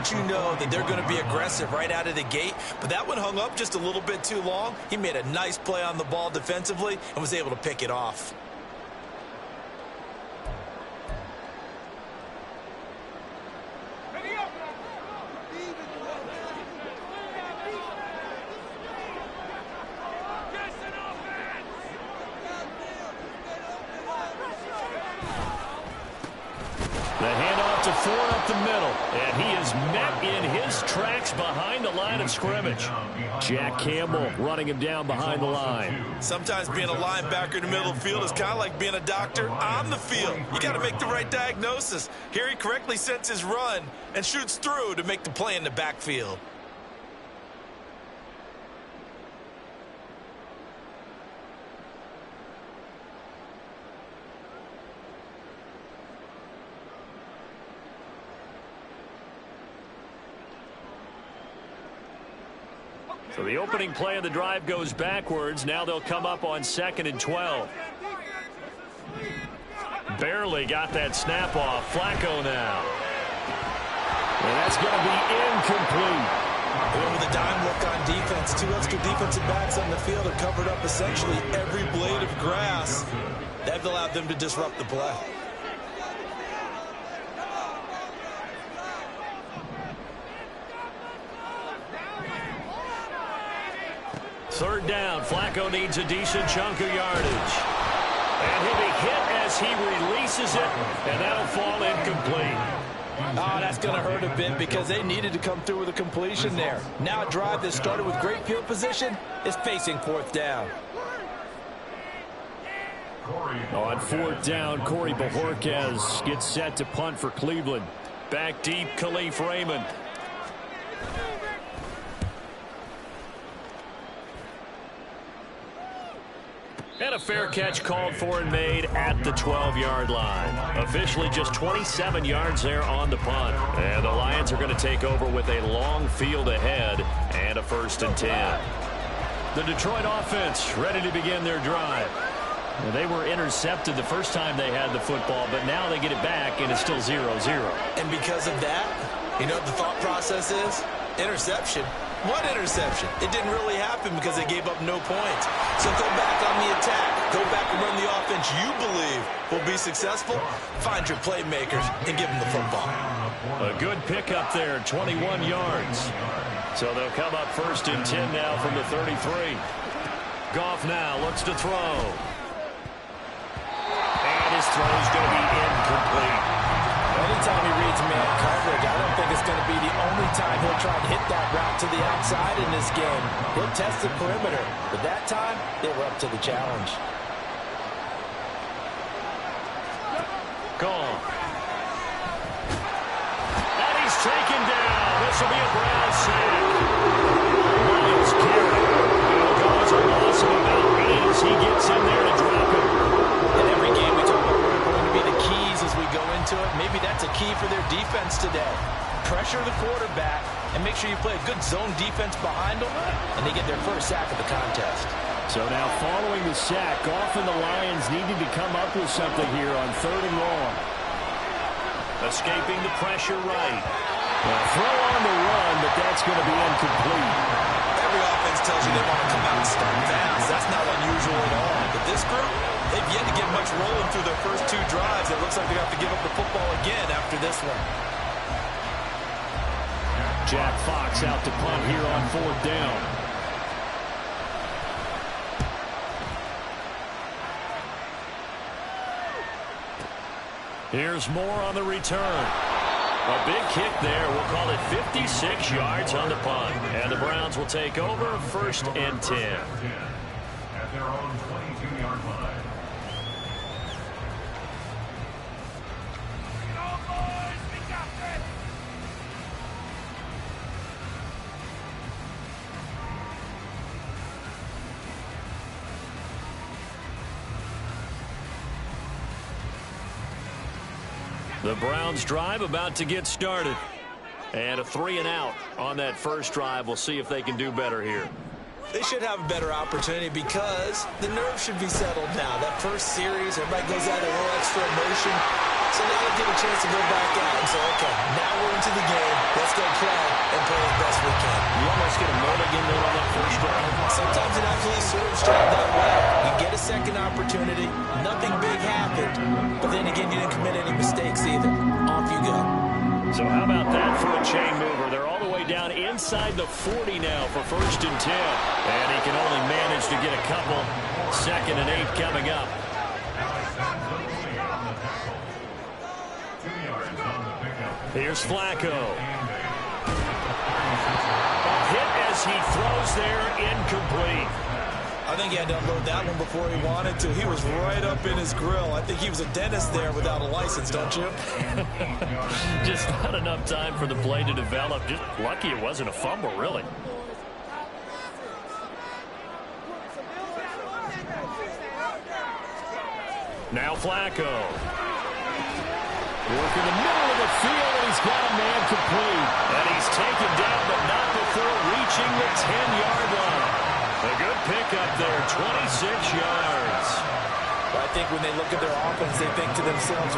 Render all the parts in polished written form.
let you know that they're going to be aggressive right out of the gate. But that one hung up just a little bit too long. He made a nice play on the ball defensively and was able to pick it off. The handoff to Ford up the middle, and he is met in his tracks behind the line of scrimmage. Jack Campbell running him down behind the line. Sometimes being a linebacker in the middle of the field is kind of like being a doctor on the field. You got to make the right diagnosis. Here he correctly sets his run and shoots through to make the play in the backfield. So the opening play of the drive goes backwards. Now they'll come up on 2nd and 12. Barely got that snap off. Flacco now. And that's going to be incomplete. With a dime look on defense, 2 extra defensive backs on the field have covered up essentially every blade of grass. That allowed them to disrupt the play. Third down. Flacco needs a decent chunk of yardage. And he'll be hit as he releases it, and that'll fall incomplete. Oh, that's going to hurt a bit because they needed to come through with a completion there. Now a drive that started with great field position is facing 4th down. On 4th down, Corey Bojorquez gets set to punt for Cleveland. Back deep, Khalif Raymond. And a fair catch called for and made at the 12-yard line. Officially just 27 yards there on the punt. And the Lions are going to take over with a long field ahead and a 1st and 10. The Detroit offense ready to begin their drive. They were intercepted the first time they had the football, but now they get it back, and it's still 0-0. And because of that, you know what the thought process is? Interception. What interception? It didn't really happen because they gave up no points. So go back on the attack. Go back and run the offense you believe will be successful. Find your playmakers and give them the football. A good pickup there, 21 yards. So they'll come up 1st and 10 now from the 33. Goff now looks to throw. And his throw is going to be incomplete. Anytime he reads man coverage, I don't think it's going to be the only time he'll try to hit that route to the outside in this game. He'll test the perimeter, but that time they were up to the challenge. Gone. And he's taken down. This will be a Brown sack. Miles Garrett will go as a loss of about 8 as he gets in there to drop it. In every game we talk about what are going to be the keys as we go into it. Maybe that's a key for their defense today. Pressure the quarterback and make sure you play a good zone defense behind them, and they get their first sack of the contest. So now following the sack, Goff and the Lions needed to come up with something here on 3rd and long. Escaping the pressure right. Throw on the run, but that's going to be incomplete. Every offense tells you they want to come out and start fast. That's not unusual at all. But this group, they've yet to get much rolling through their first 2 drives. It looks like they're going to have to give up the football again after this one. Jack Fox out to punt here on 4th down. Here's more on the return. A big kick there. We'll call it 56 yards on the punt. And the Browns will take over 1st and 10. At their own 22-yard line. The Browns drive about to get started. And a 3-and-out on that first drive. We'll see if they can do better here. They should have a better opportunity because the nerves should be settled now. That first series, everybody goes out a little extra emotion. So now they get a chance to go back out and say, okay, now we're into the game. Let's go play and play as best we can. You almost get a mulligan there on that first drive. Sometimes it actually serves job that way. You get a second opportunity. Nothing big happened. But then again, you didn't commit any mistakes either. Off you go. So how about that for a chain mover? They're all the way down inside the 40 now for 1st and 10. And he can only manage to get a couple. 2nd and 8 coming up. Here's Flacco. A hit as he throws there, incomplete. I think he had to unload that one before he wanted to. He was right up in his grill. I think he was a dentist there without a license, don't you? Just not enough time for the play to develop. Just lucky it wasn't a fumble, really. Now Flacco. Working the middle of the field, and he's got a man complete. And he's taken down, but not before reaching the 10-yard line. A good pickup there, 26 yards. I think when they look at their offense, they think to themselves,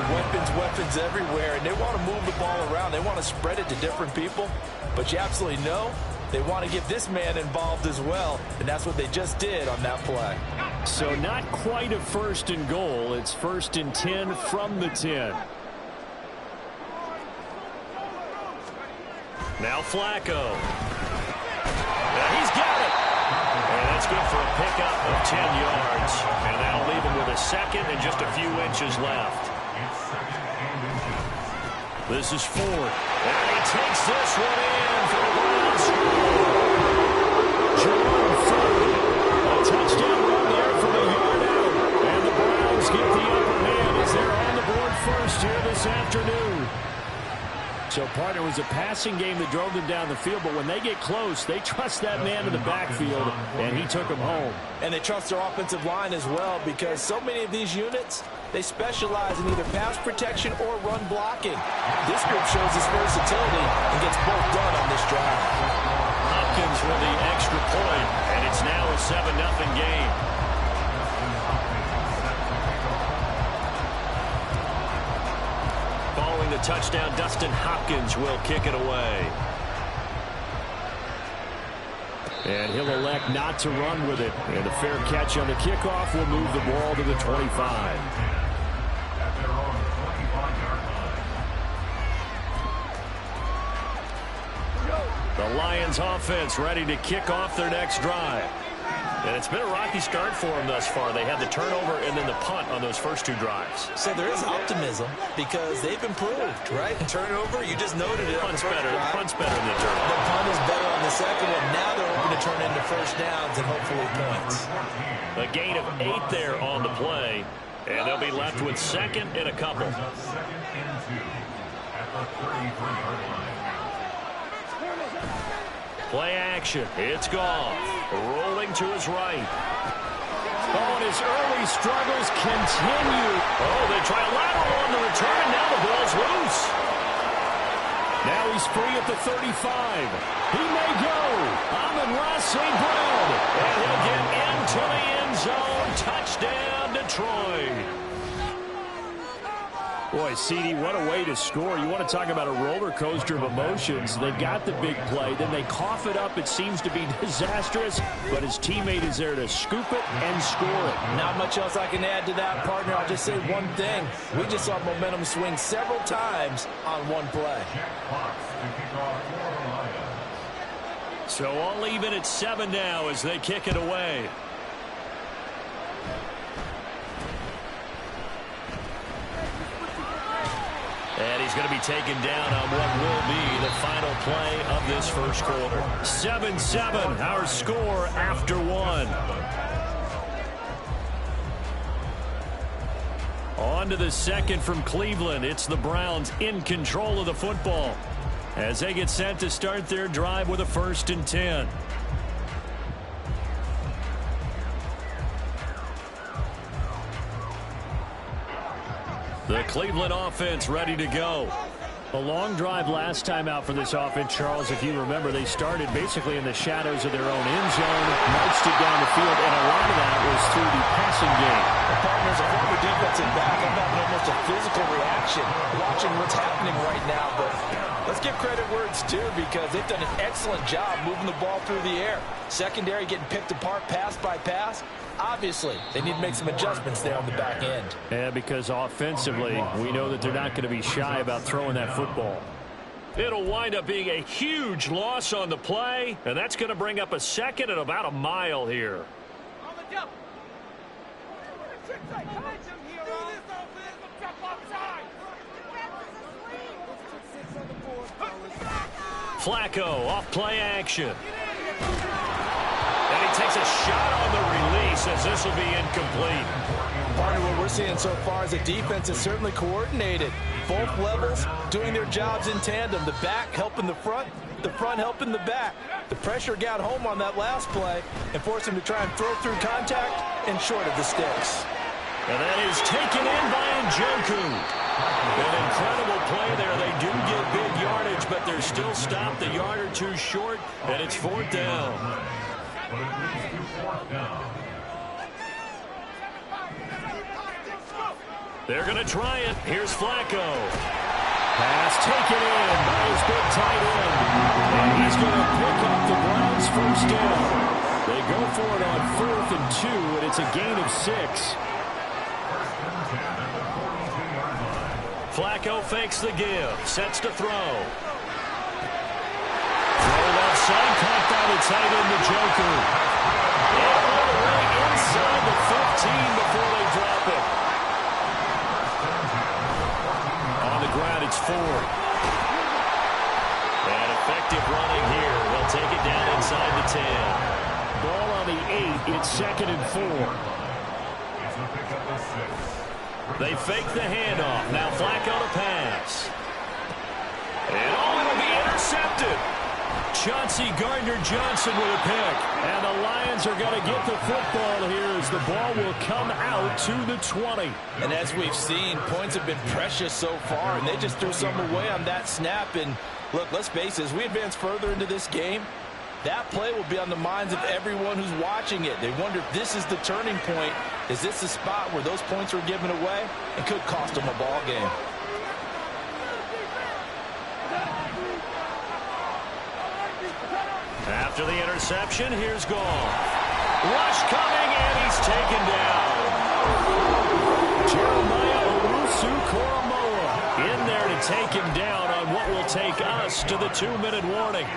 weapons everywhere, and they want to move the ball around. They want to spread it to different people, but you absolutely know they want to get this man involved as well, and that's what they just did on that play. So not quite a 1st and goal. It's 1st and 10 from the 10. Now Flacco. He's got it. And that's good for a pickup of 10 yards. And that'll leave him with a 2nd and just a few inches left. This is 4th. And he takes this one in for the Browns. Jerome Ford. A touchdown run there from a yard out. And the Browns get the upper hand as they're on the board first here this afternoon. So, partner, it was a passing game that drove them down the field, but when they get close, they trust that man in the backfield, and he took them home. And they trust their offensive line as well, because so many of these units, they specialize in either pass protection or run blocking. This group shows its versatility and gets both done on this drive. Hopkins with the extra point, and it's now a 7-0 game. Following the touchdown, Dustin Hopkins will kick it away. And he'll elect not to run with it. And a fair catch on the kickoff will move the ball to the 25. The Lions offense ready to kick off their next drive. And it's been a rocky start for them thus far. They had the turnover and then the punt on those first 2 drives. So there is optimism because they've improved, right? Turnover, you just noted it. Punt's better than the turnover. The punt is better on the second one. Now they're hoping to turn into first downs and hopefully points. A gain of 8 there on the play. And they'll be left with 2nd and a couple. Play action. It's Goff. Rolling to his right. Oh, and his early struggles continue. Oh, they try a lateral on the return. Now the ball's loose. Now he's free at the 35. He may go. Amon-Ra St. Brown. And he'll get into the end zone. Touchdown, Detroit. Boy, CD, what a way to score. You want to talk about a roller coaster of emotions. They got the big play, then they cough it up. It seems to be disastrous, but his teammate is there to scoop it and score it. Not much else I can add to that, partner. I'll just say one thing. We just saw momentum swing several times on one play. So all even at 7 now as they kick it away. And he's going to be taken down on what will be the final play of this first quarter. 7-7, our score after 1. On to the second from Cleveland. It's the Browns in control of the football as they get set to start their drive with a 1st and 10. The Cleveland offense ready to go. A long drive last time out for this offense, Charles. If you remember, they started basically in the shadows of their own end zone, marched it down the field, and a lot of that was through the passing game. As a former defensive back, I'm having almost a physical reaction watching what's happening right now. But let's give credit where it's due because they've done an excellent job moving the ball through the air. Secondary getting picked apart pass by pass. Obviously, they need to make some adjustments there on the back end. Yeah, because offensively, we know that they're not going to be shy about throwing that football. It'll wind up being a huge loss on the play, and that's going to bring up a second and about a mile here. Flacco off play action. And he takes a shot on the release as this will be incomplete. Part of what we're seeing so far is the defense is certainly coordinated. Both levels doing their jobs in tandem. The back helping the front helping the back. The pressure got home on that last play and forced him to try and throw through contact and short of the sticks. And that is taken in by Njoku. An incredible play there. They do get big yardage, but they're still stopped a yard or two short, and it's 4th down. They're going to try it. Here's Flacco. Pass taken in by his big tight end. And he's going to pick up the Browns' first down. They go for it on 4th and 2, and it's a gain of 6. Flacco fakes the give, sets to throw. Throw left side, caught by the tight end, Njoku. And all the way inside the 15 before they drop it. On the ground, it's 4. And effective running here. They'll take it down inside the 10. Ball on the 8, it's 2nd and 4. They fake the handoff. Now Flacco to pass. And it'll be intercepted. Chauncey Gardner-Johnson with a pick. And the Lions are going to get the football here as the ball will come out to the 20. And as we've seen, points have been precious so far, and they just threw some away on that snap. And look, let's face it, as we advance further into this game, that play will be on the minds of everyone who's watching it. They wonder if this is the turning point. Is this the spot where those points were given away? It could cost them a ball game. After the interception, here's Goff. Rush coming, and he's taken down. Jeremiah Owusu-Koramoah in there to take him down on what will take us to the 2-minute warning.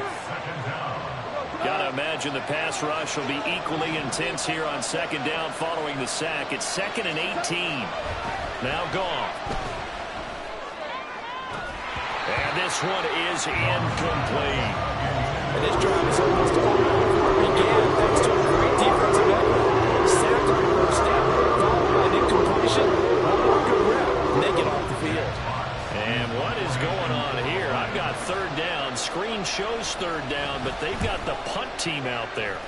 Got to imagine the pass rush will be equally intense here on 2nd down following the sack. It's 2nd and 18. Now Goff. And this one is incomplete. And this drive is almost over. Began thanks to a great defensive effort. Sacked on the first snap, followed by an incompletion. One more good rep, and they get off the field. And what is going on here? I've got 3rd down. Screen shows 3rd down, but they've got the punt team out there.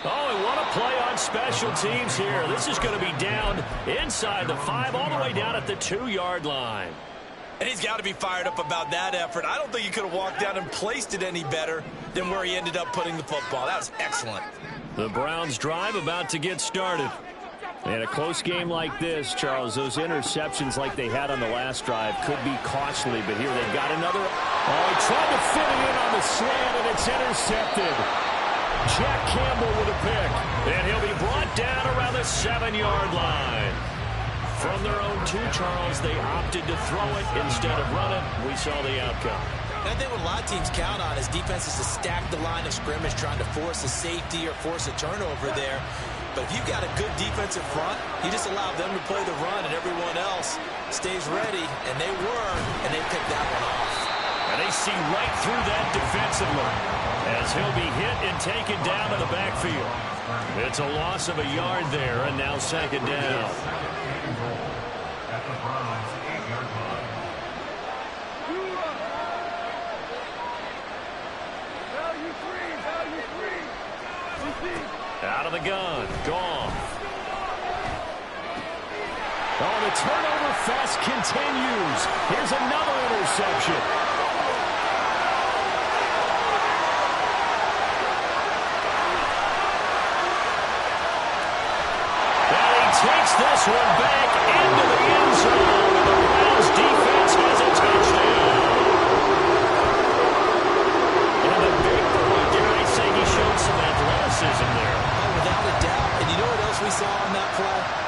Oh, and what a play on special teams here. This is going to be down inside the 5, all the way down at the 2-yard line. And he's got to be fired up about that effort. I don't think he could have walked down and placed it any better than where he ended up putting the football. That was excellent. The Browns drive about to get started. And a close game like this, Charles, those interceptions like they had on the last drive could be costly. But here they've got another. Oh, he tried to fit it in on the slant, and it's intercepted. Jack Campbell with a pick. And he'll be brought down around the 7-yard line. From their own 2, Charles, they opted to throw it instead of run it. We saw the outcome. And I think what a lot of teams count on is defenses to stack the line of scrimmage, trying to force a safety or force a turnover there. But if you've got a good defensive front, you just allow them to play the run and everyone else stays ready. And they were, and they picked that one off. And they see right through that defensively as he'll be hit and taken down to the backfield. It's a loss of a yard there, and now 2nd down. At the Browns' 8-yard line. Value free. Out of the gun. Gone. Oh, the turnover fest continues. Here's another interception. And he takes this one back into the end zone. And the Browns defense has a touchdown. And the big boy, dare I say, he showed some athleticism there. Oh, without a doubt. And you know what else we saw on that play?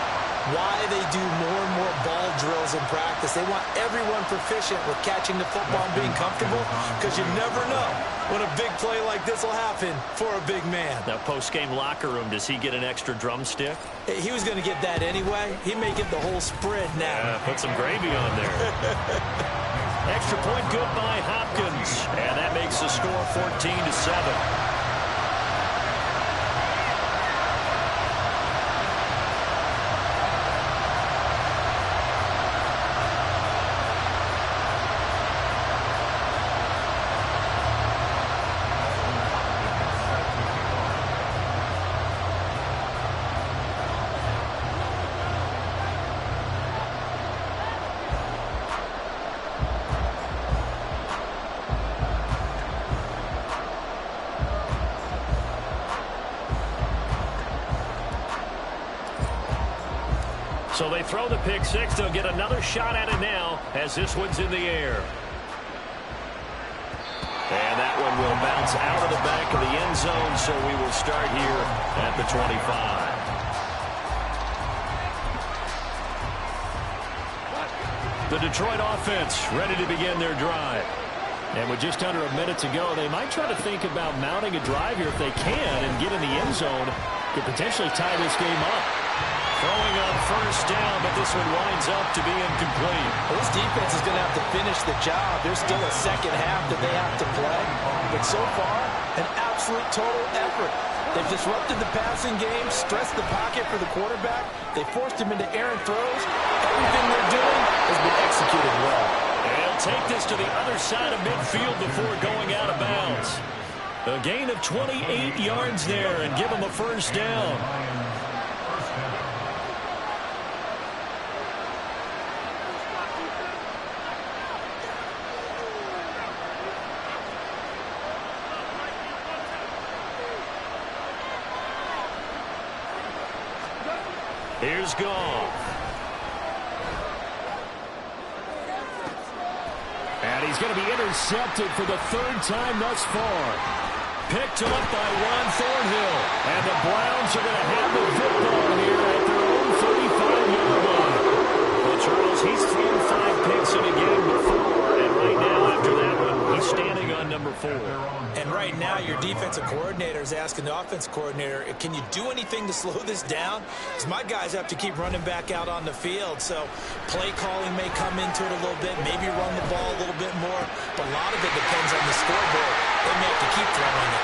Why they do more and more ball drills in practice. They want everyone proficient with catching the football and being comfortable, because you never know when a big play like this will happen for a big man. That post-game locker room, does he get an extra drumstick? He was going to get that anyway. He may get the whole spread now. Put some gravy on there. Extra point good by Hopkins. And that makes the score 14-7. So they throw the pick six. They'll get another shot at it now as this one's in the air. And that one will bounce out of the back of the end zone, so we will start here at the 25. The Detroit offense ready to begin their drive. And with just under a minute to go, they might try to think about mounting a drive here if they can and get in the end zone. Could potentially tie this game up. Throwing on first down, but this one winds up to be incomplete. Well, this defense is going to have to finish the job. There's still a second half that they have to play. But so far, an absolute total effort. They've disrupted the passing game, stressed the pocket for the quarterback. They forced him into errant throws. Everything they're doing has been executed well. They'll take this to the other side of midfield before going out of bounds. A gain of 28 yards there and give them a first down. Here's Goff. And he's going to be intercepted for the third time thus far. Picked up by Ron Thornhill. And the Browns are going to have the football here at their own 35-yard line. Well, Charles, he's thrown 5 picks in a game before. And right now, after that one, he's standing on number 4. And right now, your defensive coordinator is asking the offensive coordinator, can you do anything to slow this down? Because my guys have to keep running back out on the field. So play calling may come into it a little bit, maybe run the ball a little bit more. But a lot of it depends on the scoreboard. They may have to keep throwing it.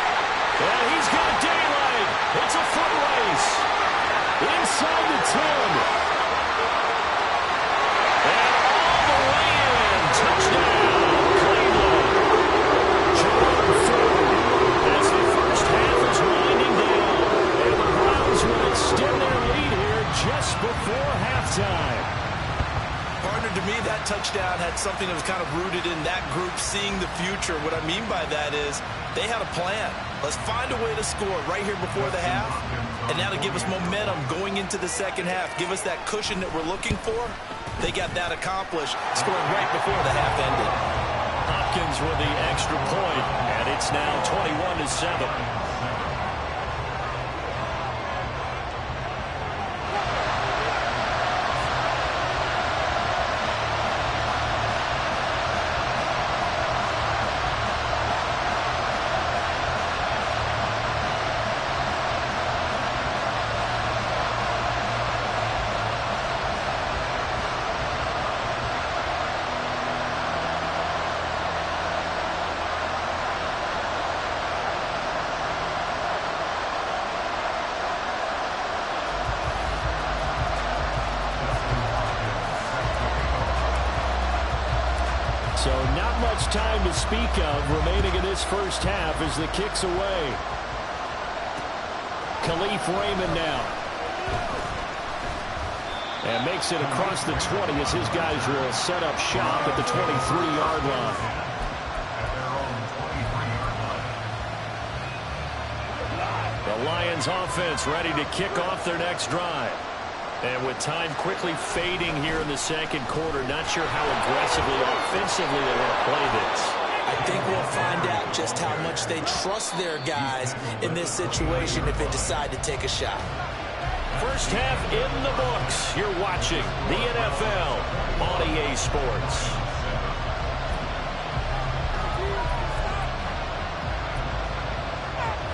And he's got daylight. It's a foot race. Inside the 10. And all the way in. Touchdown. Cleveland. Jordan Ford. As the first half is winding down. And the Browns will extend their lead here just before halftime. Partner, to me, that touchdown had something that was kind of rooted in that group seeing the future. What I mean by that is they had a plan. Let's find a way to score right here before the half, and that'll give us momentum going into the second half, give us that cushion that we're looking for. They got that accomplished, scoring right before the half ended. Hopkins with the extra point, and it's now 21-7. So not much time to speak of remaining in this first half as the kick's away. Khalif Raymond now. And makes it across the 20 as his guys will set up shop at the 23-yard line. The Lions offense ready to kick off their next drive. And with time quickly fading here in the second quarter, not sure how aggressively, offensively they want to play this. I think we'll find out just how much they trust their guys in this situation if they decide to take a shot. First half in the books. You're watching the NFL on EA Sports.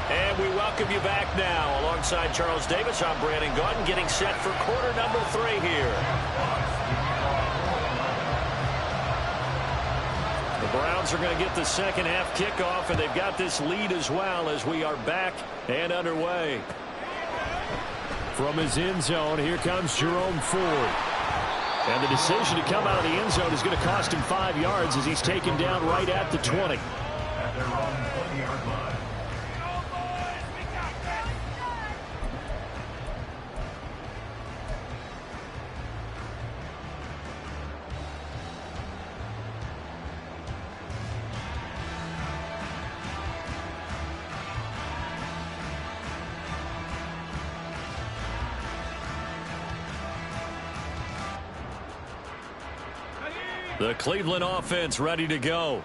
And we welcome you back now. Alongside Charles Davis, I'm Brandon Gaudin, getting set for quarter number 3 here. The Browns are going to get the second half kickoff, and they've got this lead as well as we are back and underway. From his end zone, here comes Jerome Ford. And the decision to come out of the end zone is going to cost him 5 yards as he's taken down right at the 20. At their own 20-yard line. The Cleveland offense ready to go.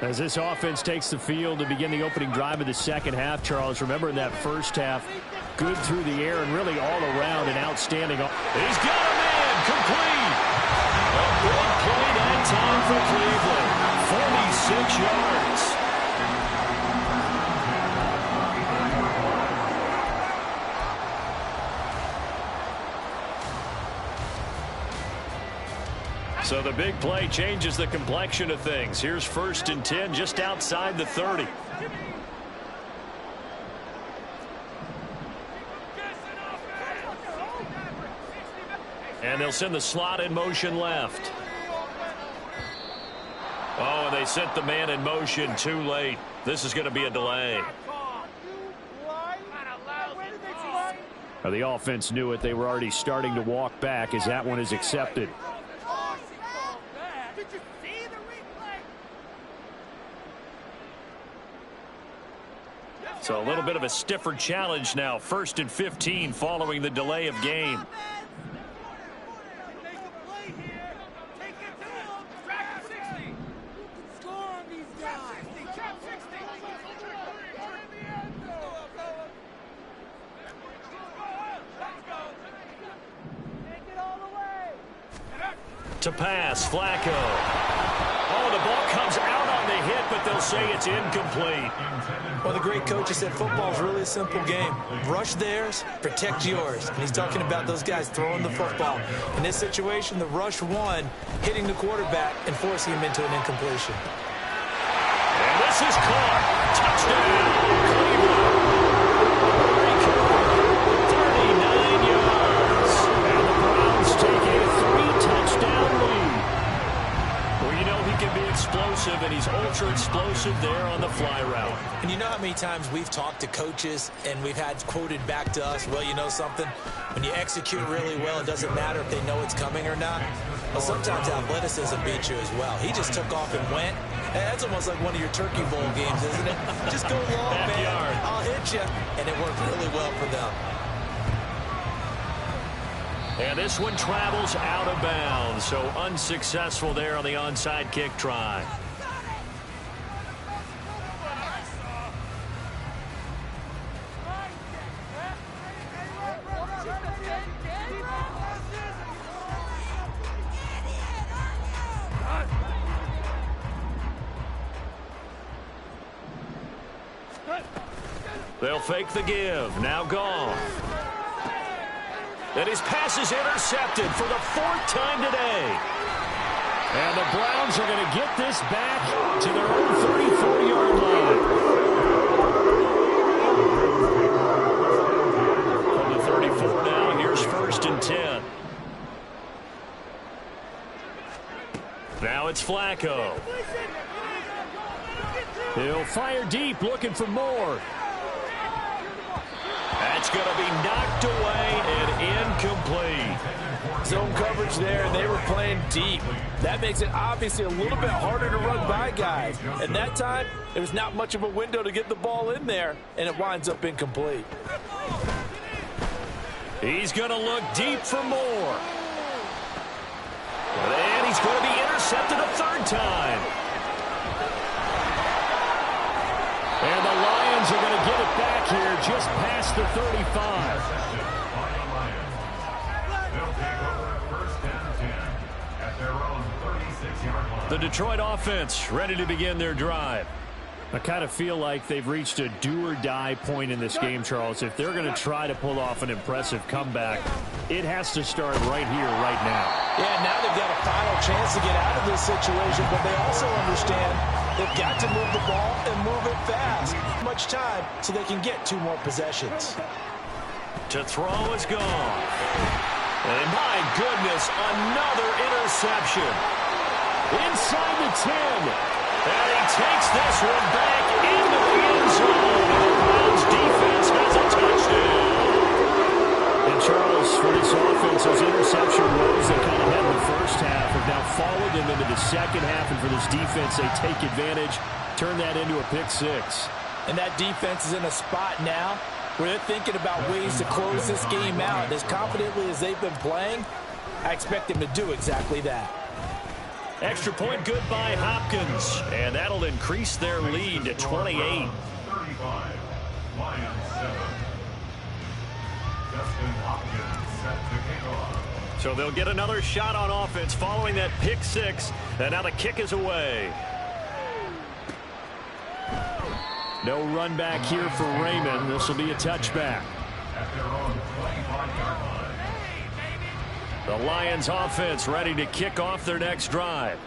As this offense takes the field to begin the opening drive of the second half, Charles, remember in that first half, good through the air and really all around an outstanding. He's got a man complete. A big play that time for Cleveland. 46 yards. So the big play changes the complexion of things. Here's 1st and 10 just outside the 30. And they'll send the slot in motion left. Oh, and they sent the man in motion too late. This is going to be a delay. Now, the offense knew it. They were already starting to walk back as that one is accepted. So a little bit of a stiffer challenge now. 1st and 15 following the delay of game. To pass, Flacco. Oh, the ball comes out on the hit, but they'll say it's incomplete. Well, the great coach has said football is really a simple game. Rush theirs, protect yours. And he's talking about those guys throwing the football. In this situation, the rush won, hitting the quarterback and forcing him into an incompletion. And this is caught. Touchdown, Cleveland. 39 yards. And the Browns take a 3-touchdown lead. Well, you know he can be explosive, and he's ultra-explosive there on the fly route. And you know how many times we've talked to coaches and we've had quoted back to us, well, you know something? When you execute really well, it doesn't matter if they know it's coming or not. Well, sometimes athleticism beats you as well. He just took off and went. And that's almost like one of your Turkey Bowl games, isn't it? Just go long, man. I'll hit you. And it worked really well for them. And this one travels out of bounds, so unsuccessful there on the onside kick try. They'll fake the give. Now gone. And his pass is intercepted for the 4th time today. And the Browns are going to get this back to their own 34-yard line. From the 34 now, here's 1st and 10. Now it's Flacco. He'll fire deep, looking for more. That's going to be knocked away and incomplete. Zone coverage there, and they were playing deep. That makes it obviously a little bit harder to run by guys. And that time, it was not much of a window to get the ball in there, and it winds up incomplete. He's going to look deep for more. And he's going to be intercepted a third time. And the Lions are going to get it back here just past the 35. The Detroit offense ready to begin their drive. I kind of feel like they've reached a do-or-die point in this game, Charles. If they're going to try to pull off an impressive comeback, it has to start right here, right now. Yeah, now they've got a final chance to get out of this situation, but they also understand they've got to move the ball and move it fast. Much time so they can get 2 more possessions. To throw is gone. And my goodness, another interception. Inside the 10. And he takes this one back into the end zone. The Browns defense has a touchdown. And Charles, for this offense, those interception woes that kind of had in the first half have now followed them into the second half. And for this defense, they take advantage, turn that into a pick 6. And that defense is in a spot now where they're thinking about ways to close this game out. As confidently as they've been playing, I expect them to do exactly that. Extra point good by Hopkins, and that'll increase their lead to 28. 35, Lions 7. Justin Hopkins set to kick off. So they'll get another shot on offense following that pick 6, and now the kick is away. No run back here for Raymond. This will be a touchback. At their own 25-yard line. The Lions offense ready to kick off their next drive.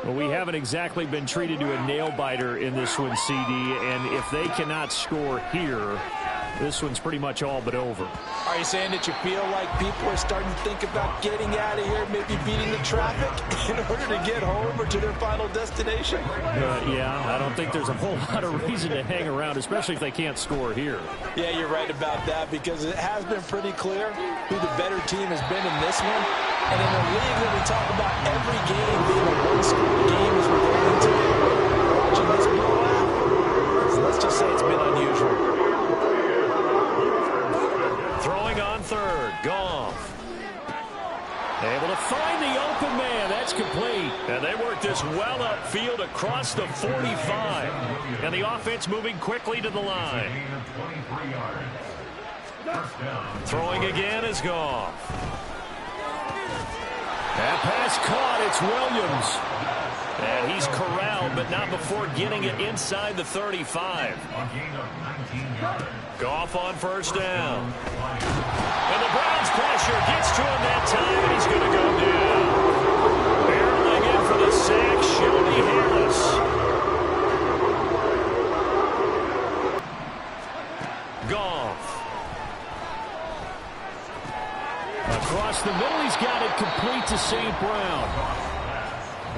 Well, we haven't exactly been treated to a nail-biter in this one, CD, and if they cannot score here, this one's pretty much all but over. Are you saying that you feel like people are starting to think about getting out of here, maybe beating the traffic in order to get home or to their final destination? Yeah, I don't think there's a whole lot of reason to hang around, especially if they can't score here. Yeah, you're right about that, because it has been pretty clear who the better team has been in this one. And in a league that we talk about every game being a one-score game as we're going into it, watching this blowout, so let's just say it's been unusual. Throwing on third, Goff. Able to find the open man. That's complete. And they work this well upfield across the 45. And the offense moving quickly to the line. Throwing again is Goff. That pass caught. It's Williams. And he's corralled, but not before getting it inside the 35. Goff on first down. And the Browns pressure gets to him that time, and he's going to go down. Barreling in for the sack, Shelby Harris. Goff. Across the middle, he's got it complete to St. Brown.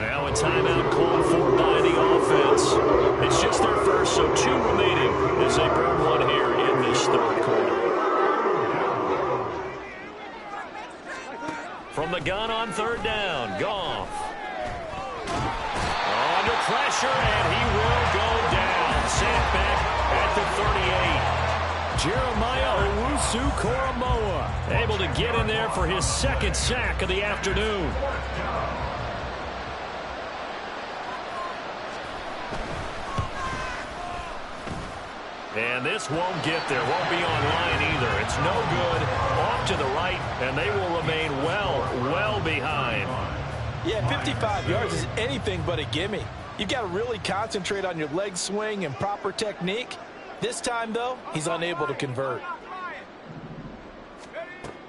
Now a timeout called for by the offense. It's just their first, so 2 remaining as they burn one here in this third quarter. From the gun on third down, Goff. Under pressure, and he will go down. Sent back at the 38. Jeremiah Owusu-Koramoah able to get in there for his second sack of the afternoon. And this won't get there, won't be online either. It's no good. Off to the right, and they will remain well behind. Yeah, 55 yards is anything but a gimme. You've got to really concentrate on your leg swing and proper technique. This time, though, he's unable to convert.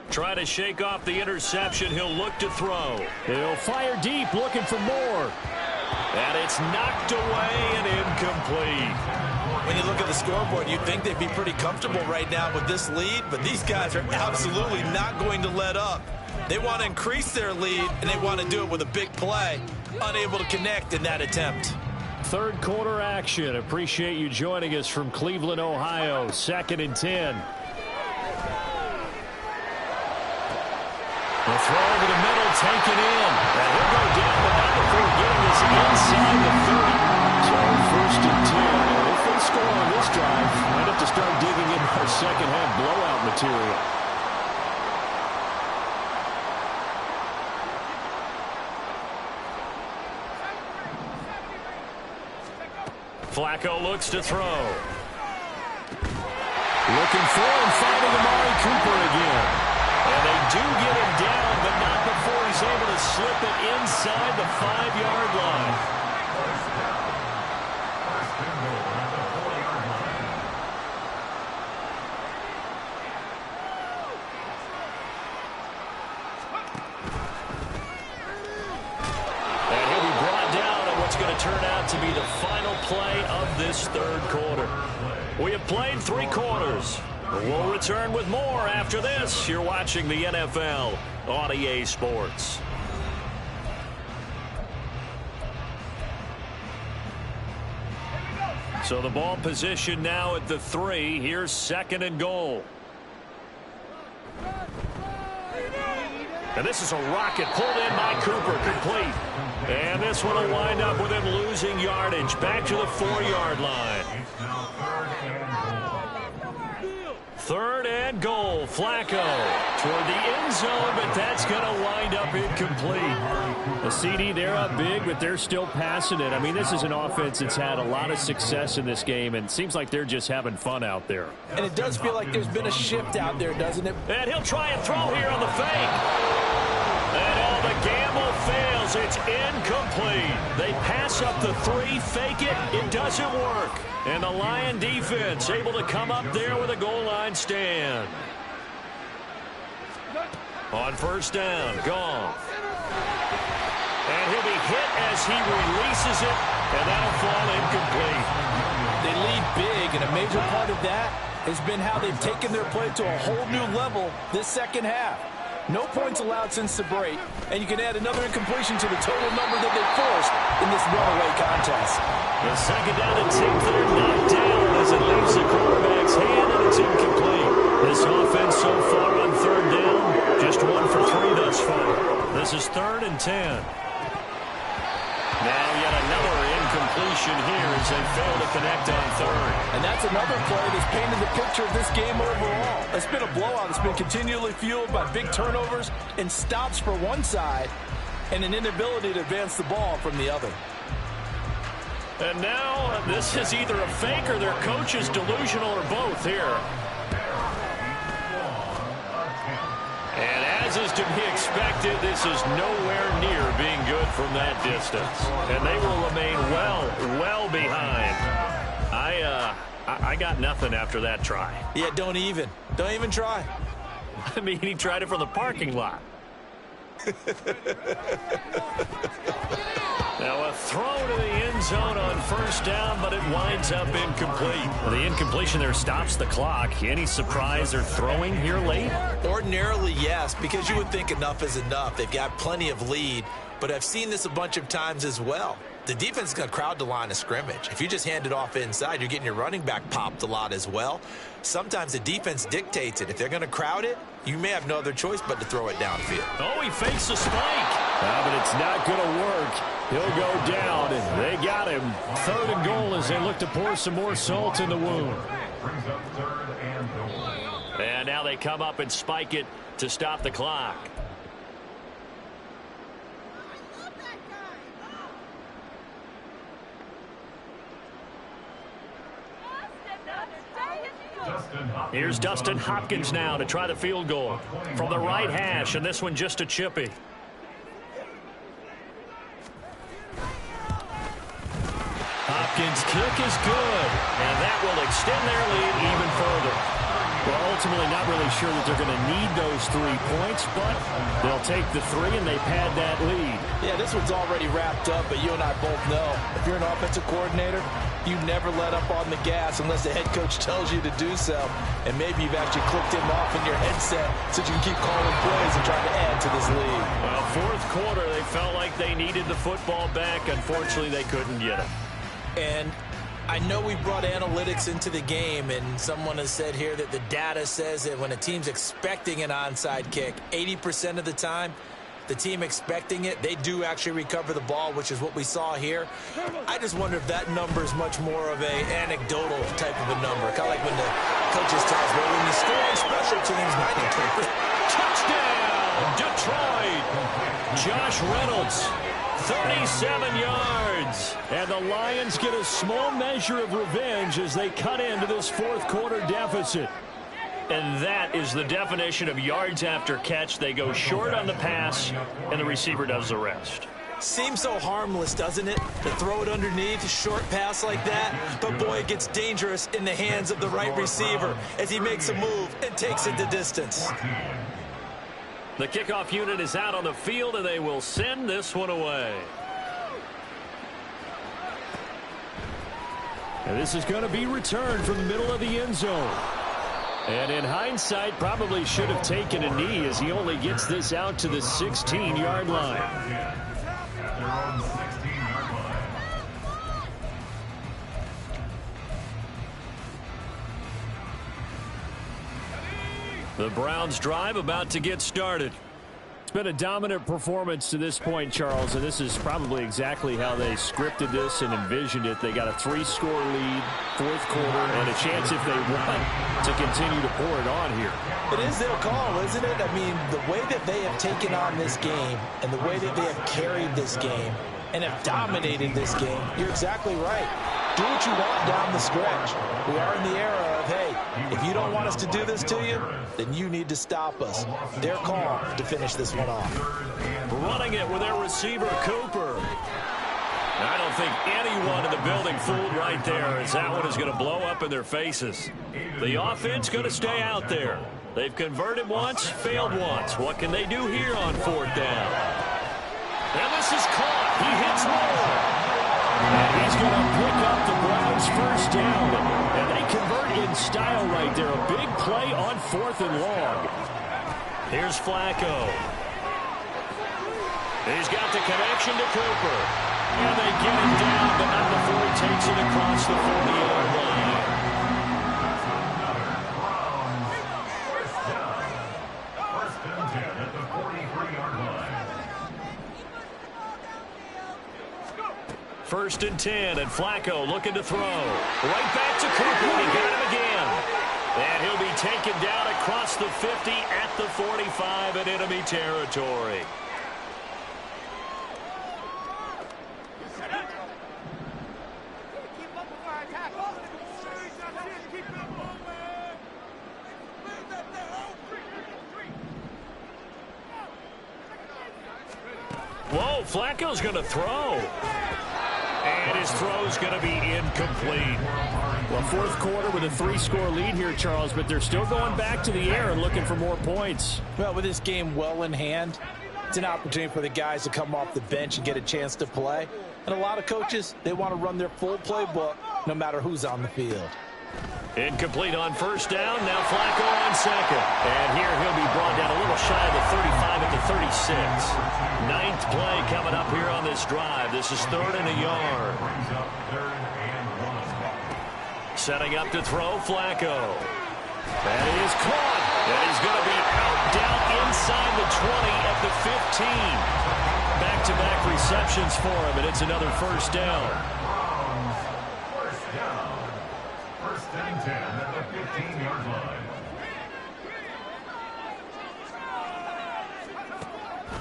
Try to shake off the interception. He'll look to throw. He'll fire deep, looking for more. And it's knocked away and incomplete. When you look at the scoreboard, you'd think they'd be pretty comfortable right now with this lead, but these guys are absolutely not going to let up. They want to increase their lead, and they want to do it with a big play. Unable to connect in that attempt. Third quarter action. Appreciate you joining us from Cleveland, Ohio. 2nd and 10. The throw over the middle, taken in. And he'll go down, but not before getting this inside the 30. So 1st and 10. And if they score on this drive, might have to start digging in our second half blowout material. Flacco looks to throw. Looking for and finding Amari Cooper again. And they do get him down, but not before he's able to slip it inside the 5-yard line. And he'll be brought down on what's going to turn out to be the final play of this 3rd quarter. We have played 3 quarters. We'll return with more after this. You're watching the NFL on EA Sports. So the ball position now at the 3. Here's 2nd and goal. And this is a rocket pulled in by Cooper, complete. And this one will wind up with him losing yardage. Back to the 4-yard line. 3rd and goal. Flacco toward the end zone, but that's going to wind up incomplete. The CD, they're up big, but they're still passing it. I mean, this is an offense that's had a lot of success in this game, and it seems like they're just having fun out there. And it does feel like there's been a shift out there, doesn't it? And he'll try and throw here on the fake. And all the gamble fails. It's incomplete. They pass up the 3, fake it. It doesn't work. And the Lion defense able to come up there with a goal line stand. On 1st down, Goff. And he'll be hit as he releases it, and that'll fall incomplete. They lead big, and a major part of that has been how they've taken their play to a whole new level this 2nd half. No points allowed since the break, and you can add another incompletion to the total number that they forced in this runaway contest. The 2nd down and 10, they're knocked down as it leaves the quarterback's hand, and it's incomplete. This offense so far on 3rd down, just 1 for 3 thus far. This is 3rd and 10. Now yet another incompletion here as they fail to connect on 3rd. And that's another play that's painted the picture of this game overall. It's been a blowout. It's been continually fueled by big turnovers and stops for one side and an inability to advance the ball from the other. And now this is either a fake or their coach is delusional or both here. And as is to be expected, this is nowhere near being good from that distance. And they will remain well behind. I got nothing after that try. Yeah, don't even try. I mean, he tried it from the parking lot. Now a throw to the end zone on 1st down, but it winds up incomplete. Well, the incompletion there stops the clock. Any surprise they're throwing here late? Ordinarily, yes, because you would think enough is enough. They've got plenty of lead, but I've seen this a bunch of times as well. The defense is going to crowd the line of scrimmage. If you just hand it off inside, you're getting your running back popped a lot as well. Sometimes the defense dictates it. If they're going to crowd it, you may have no other choice but to throw it downfield. Oh, he fakes a spike. But it's not going to work. He'll go down, and they got him. 3rd and goal as they look to pour some more salt in the wound. And now they come up and spike it to stop the clock. Here's Dustin Hopkins now to try the field goal from the right hash, and this one just a chippy. Hopkins' kick is good, and that will extend their lead even further. Well, ultimately not really sure that they're going to need those 3 points, but they'll take the 3 and they pad that lead. Yeah, this one's already wrapped up, but you and I both know if you're an offensive coordinator, you never let up on the gas unless the head coach tells you to do so. And maybe you've actually clicked him off in your headset so you can keep calling plays and trying to add to this lead. Well, 4th quarter, they felt like they needed the football back. Unfortunately, they couldn't get it. And I know we brought analytics into the game, and someone has said here that the data says that when a team's expecting an onside kick, 80% of the time, the team expecting it, they do actually recover the ball, which is what we saw here. I just wonder if that number is much more of a anecdotal type of a number. Kind of like when the coaches tell us, well, when you score on special teams, 93%. Touchdown, Detroit! Josh Reynolds, 37 yards. And the Lions get a small measure of revenge as they cut into this fourth quarter deficit. And that is the definition of yards after catch. They go short on the pass, and the receiver does the rest. Seems so harmless, doesn't it, to throw it underneath, a short pass like that? But, boy, it gets dangerous in the hands of the right receiver as he makes a move and takes it the distance. The kickoff unit is out on the field, and they will send this one away. And this is going to be returned from the middle of the end zone. And in hindsight, probably should have taken a knee as he only gets this out to the 16-yard line. The Browns drive about to get started. It's been a dominant performance to this point, Charles, and this is probably exactly how they scripted this and envisioned it. They got a 3-score lead, fourth quarter, and a chance if they want to continue to pour it on here. It is their call, isn't it? I mean, the way that they have taken on this game and the way that they have carried this game and have dominated this game, you're exactly right. Do what you want down the stretch. We are in the era of, hey, if you don't want us to do this to you, then you need to stop us. Their call to finish this one off. Running it with their receiver, Cooper. I don't think anyone in the building fooled right there, as that one is going to blow up in their faces. The offense going to stay out there. They've converted once, failed once. What can they do here on fourth down? And this is caught. He hits more. And he's going to pick up the Browns' first down. And they convert in style right there. A big play on fourth and long. Here's Flacco. He's got the connection to Cooper. And they get him down, but not before he takes it across the 40-yard line. First and 10 at the 43-yard line. First and 10, and Flacco looking to throw. Right back to Cooper, and he got him again. And he'll be taken down across the 50 at the 45 in enemy territory. Whoa, Flacco's going to throw. And his throw's going to be incomplete. Well, fourth quarter with a 3-score lead here, Charles, but they're still going back to the air and looking for more points. Well, with this game well in hand, it's an opportunity for the guys to come off the bench and get a chance to play. And a lot of coaches, they want to run their full playbook no matter who's on the field. Incomplete on first down. Now Flacco on second. And here he'll be brought down a little shy of the 35 at the 36. Ninth play coming up here on this drive. This is third and a yard. Setting up to throw, Flacco. That is caught. And he's going to be out down inside the 20 at the 15. Back-to-back receptions for him, and it's another first down. First and 10 at the 15-yard line.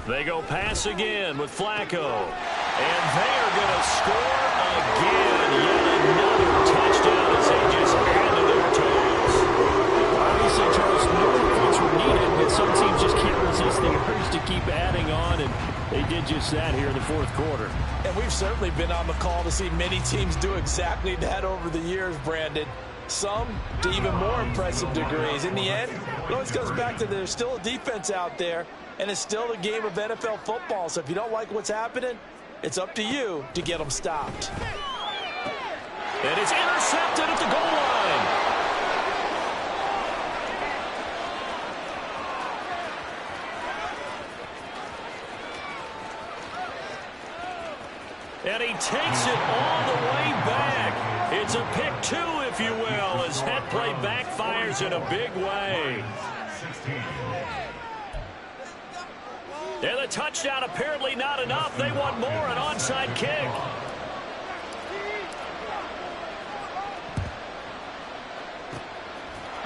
They go pass again with Flacco. And they're going to score again. Yet another touchdown as they just added their toes. Obviously, Charles, no points were needed, but some teams just can't resist the urge to keep adding on, and they did just that here in the fourth quarter. And we've certainly been on the call to see many teams do exactly that over the years, Brandon. Some to even more impressive degrees. In the end, it always comes back to there's still a defense out there, and it's still a game of NFL football. So if you don't like what's happening, it's up to you to get them stopped. And it's intercepted at the goal line. And he takes it all the way back. It's a pick two, if you will, as that play backfires in a big way. 16. And the touchdown apparently not enough. They want more, an onside kick.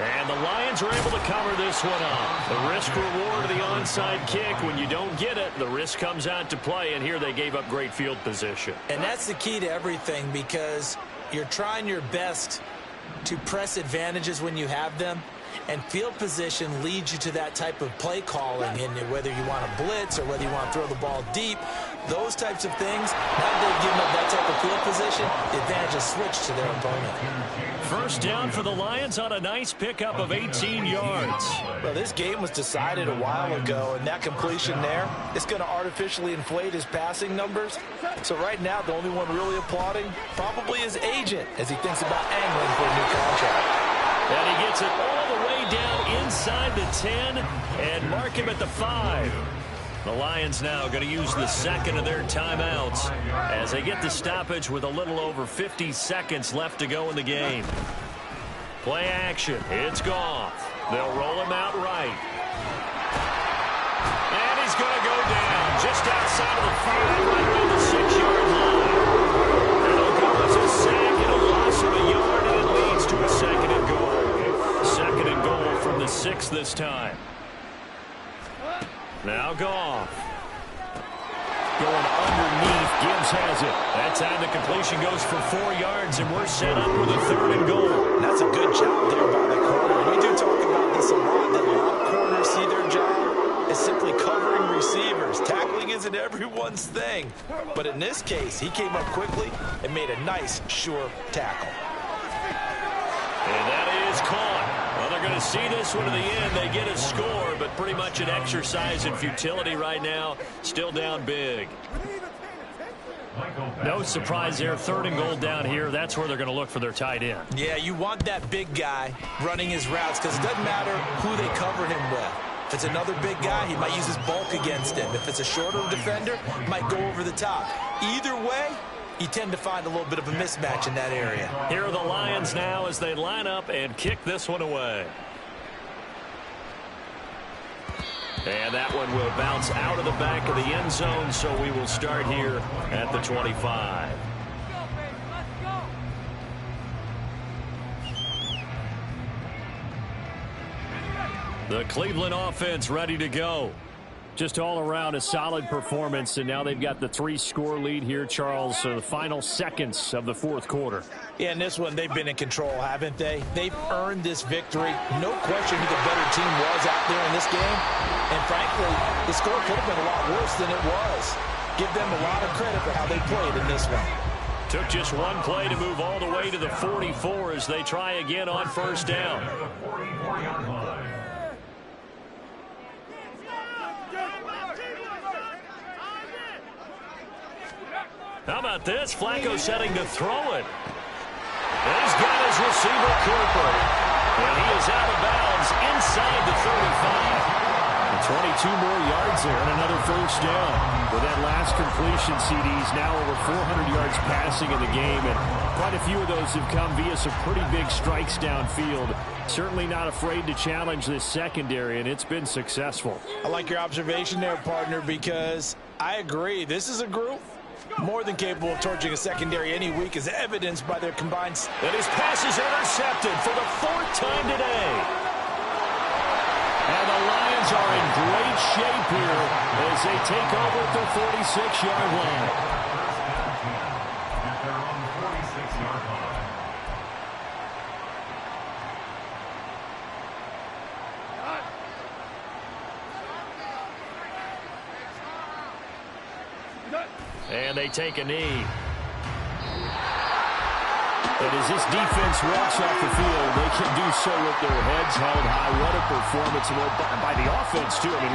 And the Lions are able to cover this one up. The risk-reward of the onside kick. When you don't get it, the risk comes out to play, and here they gave up great field position. And that's the key to everything, because you're trying your best to press advantages when you have them, and field position leads you to that type of play calling, and whether you want to blitz or whether you want to throw the ball deep, those types of things, now that they've given up that type of field position, the advantage is switched to their opponent. First down for the Lions on a nice pickup of 18 yards. Well, this game was decided a while ago, and that completion there is going to artificially inflate his passing numbers. So right now, the only one really applauding probably his agent as he thinks about angling for a new contract. And he gets it all the way down inside the 10 and mark him at the 5. The Lions now going to use the second of their timeouts as they get the stoppage with a little over 50 seconds left to go in the game. Play action. It's Goff. They'll roll him out right. And he's going to go down just outside of the 5, right around the 6-yard line. It'll go as a sack and a loss of a yard, and it leads to a second and goal. Second and goal from the 6 this time. Now Goff. Going underneath. Gibbs has it. That time the completion goes for 4 yards, and we're set up with a third and goal. And that's a good job there by the corner. We do talk about this a lot, that a lot of corners see their job as simply covering receivers. Tackling isn't everyone's thing. But in this case, he came up quickly and made a nice, sure tackle. And that is caught. Well, they're going to see this one to the end. They get a score, but pretty much an exercise in futility right now. Still down big. No surprise there. Third and goal down here. That's where they're going to look for their tight end. Yeah, you want that big guy running his routes because it doesn't matter who they cover him with. If it's another big guy, he might use his bulk against him. If it's a shorter defender, he might go over the top. Either way, you tend to find a little bit of a mismatch in that area. Here are the Lions now as they line up and kick this one away. And that one will bounce out of the back of the end zone, so we will start here at the 25. The Cleveland offense ready to go. Just all around a solid performance, and now they've got the 3-score lead here, Charles. So the final seconds of the fourth quarter. Yeah, in this one, they've been in control, haven't they? They've earned this victory. No question who the better team was out there in this game. And frankly, the score could have been a lot worse than it was. Give them a lot of credit for how they played in this one. Took just one play to move all the way to the 44 as they try again on first down. How about this? Flacco setting to throw it. And he's got his receiver, Cooper. And he is out of bounds inside the 35. And 22 more yards there and another first down. With that last completion, CDs now over 400 yards passing in the game. And quite a few of those have come via some pretty big strikes downfield. Certainly not afraid to challenge this secondary, and it's been successful. I like your observation there, partner, because I agree. This is a group more than capable of torching a secondary any week, as evidenced by their combined. And his pass is intercepted for the 4th time today. And the Lions are in great shape here as they take over at the 46-yard line. They're on the 46-yard line. And they take a knee. And as this defense walks off the field, they can do so with their heads held high. What a performance by the offense, too. I mean,